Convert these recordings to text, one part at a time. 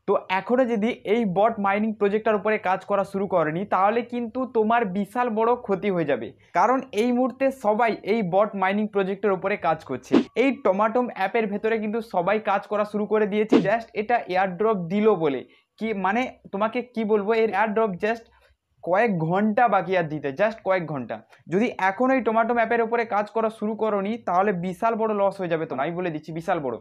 তো এখনো যদি এই বট মাইনিং প্রজেক্টটার উপরে কাজ করা শুরু করেনি তাহলে কিন্তু তোমার বিশাল বড় ক্ষতি হয়ে যাবে, কারণ এই মুহূর্তে সবাই এই বট মাইনিং প্রজেক্টের উপরে কাজ করছে। এই টমাটম অ্যাপের ভেতরে কিন্তু সবাই কাজ করা শুরু করে দিয়েছে, জাস্ট এটা এয়ারড্রপ দিল বলে। কি মানে তোমাকে কি বলবো, এর এয়ারড্রপ জাস্ট কয়েক ঘন্টা বাকি আর দিতে, জাস্ট কয়েক ঘন্টা। যদি এখন এই টমাটো অ্যাপের উপরে কাজ করা শুরু করোনি তাহলে বিশাল বড় লস হয়ে যাবে, তো আমি বলে দিচ্ছি বিশাল বড়।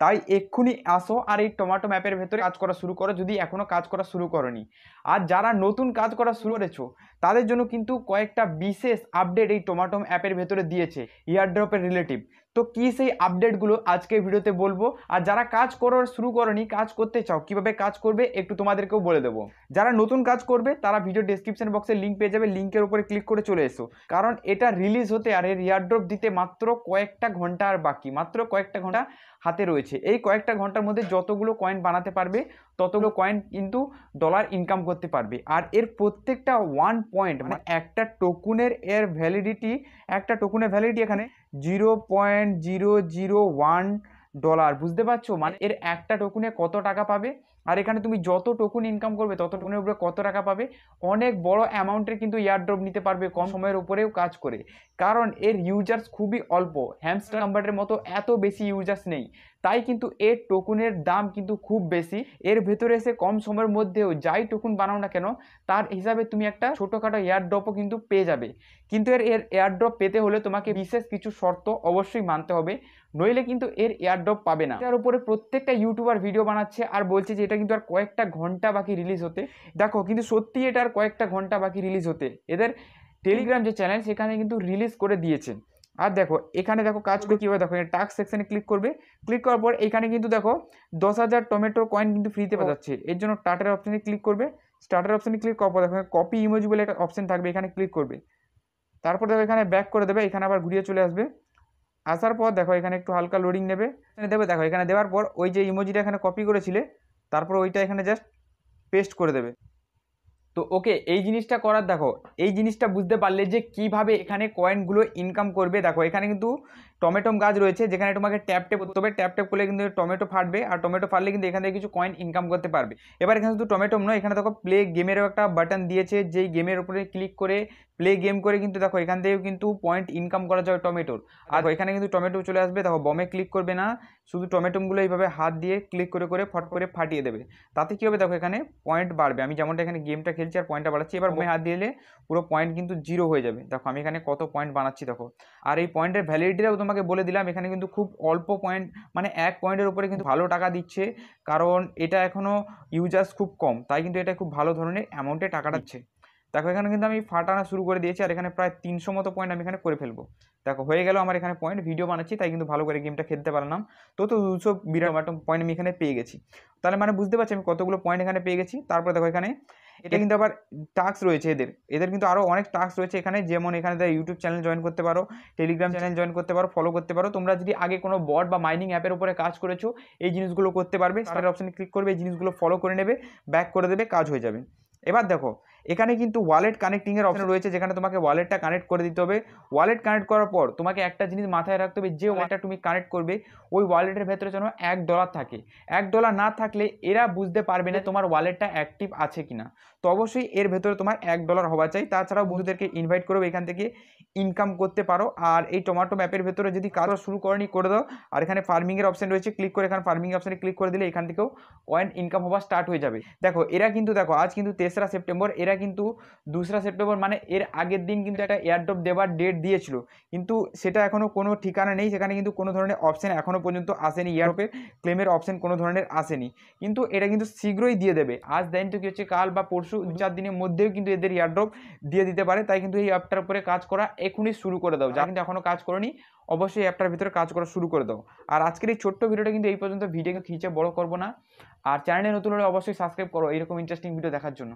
তাই এক্ষুনি আসো আর এই টমাটো ম্যাপের ভেতরে কাজ করা শুরু করো যদি এখনো কাজ করা শুরু করোনি। আর যারা নতুন কাজ করা শুরু করেছো তাদের জন্য কিন্তু কয়েকটা বিশেষ আপডেট এই টমাটো অ্যাপের ভেতরে দিয়েছে এয়ারড্রপের রিলেটিভ। তো কি সেই আপডেটগুলো আজকের ভিডিওতে বলবো। আর যারা কাজ করার শুরু করোনি, কাজ করতে চাও, কিভাবে কাজ করবে একটু তোমাদেরকেও বলে দেবো। যারা নতুন কাজ করবে তারা ভিডিও ডেসক্রিপশন বক্সে লিঙ্ক পেয়ে যাবে, লিঙ্কের উপরে ক্লিক করে চলে এসো, কারণ এটা রিলিজ হতে আর এর এয়ারড্রপ দিতে মাত্র কয়েকটা ঘন্টা আর বাকি, মাত্র কয়েকটা ঘন্টা হাতে রয়েছে। এই কয়েকটা ঘন্টার মধ্যে যতগুলো কয়েন বানাতে পারবে ততগুলো কয়েন কিন্তু ডলার ইনকাম করতে পারবে। আর এর প্রত্যেকটা 1 পয়েন্ট মানে একটা টোকুনের এর ভ্যালিডিটি, একটা টোকুনের ভ্যালিডিটি এখানে $0.001। বুঝতে পারছো, মানে এর একটা টোকুনে কত টাকা পাবে। আর এখানে তুমি যত টোকুন ইনকাম করবে তত টোকুনের উপরে কত টাকা পাবে। অনেক বড় অ্যামাউন্টের কিন্তু এয়ারড্রপ নিতে পারবে কম সময়ের উপরেও কাজ করে, কারণ এর ইউজার্স খুবই অল্প, হ্যামস্টার নাম্বারের মতো এত বেশি ইউজার্স নেই। তাই কিন্তু এর টোকুনের দাম কিন্তু খুব বেশি। এর ভেতরে এসে কম সময়ের মধ্যেও যাই টোকুন বানাও না কেন তার হিসাবে তুমি একটা ছোটোখাটো এয়ারড্রপও কিন্তু পেয়ে যাবে। কিন্তু এর এয়ারড্রপ পেতে হলে তোমাকে বিশেষ কিছু শর্ত অবশ্যই মানতে হবে, নইলে কিন্তু এর এয়ারড্রপ পাবে না। এর উপরে প্রত্যেকটা ইউটিউবার ভিডিও বানাচ্ছে আর বলছে যে এটা কিন্তু আর কয়েকটা ঘন্টা বাকি রিলিজ হতে। দেখো কিন্তু সত্যি এটা আর কয়েকটা ঘন্টা বাকি রিলিজ হতে। এদের টেলিগ্রাম যে চ্যানেল সেখানে কিন্তু রিলিজ করে দিয়েছে। আর দেখো এখানে দেখো কাজ করে কীভাবে, দেখো টাস্ক সেকশনে ক্লিক করবে, ক্লিক করার পর এখানে কিন্তু দেখো 10,000 টমেটো কয়েন কিন্তু ফ্রিতে পাওয়া যাচ্ছে। এর জন্য স্টার্টার অপশানে ক্লিক করবে, স্টার্টার অপশানে ক্লিক করার পর দেখো কপি ইমোজি বলে একটা অপশান থাকবে, এখানে ক্লিক করবে। তারপর দেখো এখানে ব্যাক করে দেবে, এখানে আবার ঘুরিয়ে চলে আসবে। আসার পর দেখো এখানে একটু হালকা লোডিং নেবে, দেবে দেখো এখানে দেওয়ার পর ওই যে ইমোজিটা এখানে কপি করেছিলে তারপর ওইটা এখানে জাস্ট পেস্ট করে দেবে। তো ওকে, এই জিনিসটা করার দেখো এই জিনিসটা বুঝতে পারলে যে কিভাবে এখানে কয়েনগুলো ইনকাম করবে। দেখো এখানে কিন্তু টমেটো গাছ রয়েছে যেখানে তোমাকে ট্যাপ করতে হবে, ট্যাপ করলে কিন্তু টমেটো ফাটবে, আর টমেটো ফাটলে কিন্তু এখান থেকে কিছু কয়েন ইনকাম করতে পারবে। এবার এখানে শুধু টমেটো নয়, এখানে দেখো প্লে গেমেরও একটা বাটন দিয়েছে, যেই গেমের উপরে ক্লিক করে প্লে গেম করে কিন্তু দেখো এখান থেকেও কিন্তু পয়েন্ট ইনকাম করা যাবে টমেটোর। আর এখানে কিন্তু টমেটো চলে আসবে, দেখো বমে ক্লিক করবে না, শুধু টমেটোগুলো এইভাবে হাত দিয়ে ক্লিক করে করে ফট করে ফাটিয়ে দেবে। তাতে কী হবে দেখো এখানে পয়েন্ট বাড়বে। আমি যেমনটা এখানে গেমটা খেলছি আর পয়েন্টটা বাড়াচ্ছি, এবার বমে হাত দিলে পুরো পয়েন্ট কিন্তু 0 হয়ে যাবে। দেখো আমি এখানে কত পয়েন্ট বানাচ্ছি দেখো। আর এই পয়েন্টের ভ্যালিডিটিটাও তোমাকে বলে দিলাম, এখানে কিন্তু খুব অল্প পয়েন্ট, মানে 1 পয়েন্টের উপরে কিন্তু ভালো টাকা দিচ্ছে, কারণ এটা এখনও ইউজার্স খুব কম, তাই কিন্তু এটা খুব ভালো ধরনের অ্যামাউন্টে টাকা দিচ্ছে। দেখো এখানে কিন্তু আমি ফাটানো শুরু করে দিয়েছি, আর এখানে প্রায় 300 মতো পয়েন্ট আমি এখানে করে ফেলবো। দেখো হয়ে গেল আমার এখানে পয়েন্ট, ভিডিও বানাচ্ছি তাই কিন্তু ভালো করে গেমটা খেলতে পারলাম। তো 292 পয়েন্ট আমি এখানে পেয়ে গেছি। তাহলে মানে বুঝতে পারছি আমি কতগুলো পয়েন্ট এখানে পেয়ে গেছি। তারপর দেখো এখানে এটা কিন্তু আবার টাস্ক রয়েছে, এদের কিন্তু আরও অনেক টাস্ক রয়েছে এখানে, যেমন এখানে ইউটিউব চ্যানেল জয়েন করতে পারো, টেলিগ্রাম চ্যানেল জয়েন করতে পারো, ফলো করতে পারো। তোমরা যদি আগে কোনো বট বা মাইনিং অ্যাপের উপরে কাজ করেছো এই জিনিসগুলো করতে পারবে। স্টার্ট অপশানে ক্লিক করবে, এই জিনিসগুলো ফলো করে নেবে, ব্যাক করে দেবে, কাজ হয়ে যাবে। এবার দেখো এখানে কিন্তু ওয়ালেট কানেক্টিংয়ের অপশন রয়েছে, যেখানে তোমাকে ওয়ালেটটা কানেক্ট করে দিতে হবে। ওয়ালেট কানেক্ট করার পর তোমাকে একটা জিনিস মাথায় রাখতে হবে, যে ওয়ালেটটা তুমি কানেক্ট করবে ওই ওয়ালেটের ভেতরে যেন $1 থাকে। $1 না থাকলে এরা বুঝতে পারবে না তোমার ওয়ালেটটা অ্যাক্টিভ আছে কিনা। তো অবশ্যই এর ভেতরে তোমার $1 হওয়া চাই। তাছাড়াও বন্ধুদেরকে ইনভাইট করবে, এখান থেকে ইনকাম করতে পারো। আর এই টমেটো ম্যাপের ভেতরে যদি কারো শুরু করেনি করে দাও। আর এখানে ফার্মিংয়ের অপশন রয়েছে, ক্লিক করে এখানে ফার্মিং অপশানে ক্লিক করে দিলে এখান থেকেও কয়েন ইনকাম হওয়া স্টার্ট হয়ে যাবে। দেখো এরা কিন্তু দেখো আজ কিন্তু 3রা সেপ্টেম্বর, এরা কিন্তু 2রা সেপ্টেম্বর মানে এর আগের দিন কিন্তু একটা এয়ারড্রপ দেওয়ার ডেট দিয়েছিল, কিন্তু সেটা এখনও কোনো ঠিকানা নেই। সেখানে কিন্তু কোনো ধরনের অপশান এখনও পর্যন্ত আসেনি, এয়ারড্রপের ক্লেমের অপশান কোনো ধরনের আসেনি, কিন্তু এটা কিন্তু শীঘ্রই দিয়ে দেবে। আজ দেন তো কি হচ্ছে, কাল বা পরশু 4 দিনের মধ্যেও কিন্তু এদের এয়ারড্রপ দিয়ে দিতে পারে। তাই কিন্তু এই অ্যাপটার উপরে কাজ করা এখনই শুরু করে দাও, যারা কিন্তু এখনও কাজ করেনি অবশ্যই অ্যাপটার ভিতরে কাজ করা শুরু করে দাও। আর আজকের এই ছোট্ট ভিডিওটা কিন্তু এই পর্যন্ত, ভিডিওকে খিঁচে বড় করবো না। আর চ্যানেলে নতুন হলে অবশ্যই সাবস্ক্রাইব করো এরকম ইন্টারেস্টিং ভিডিও দেখার জন্য।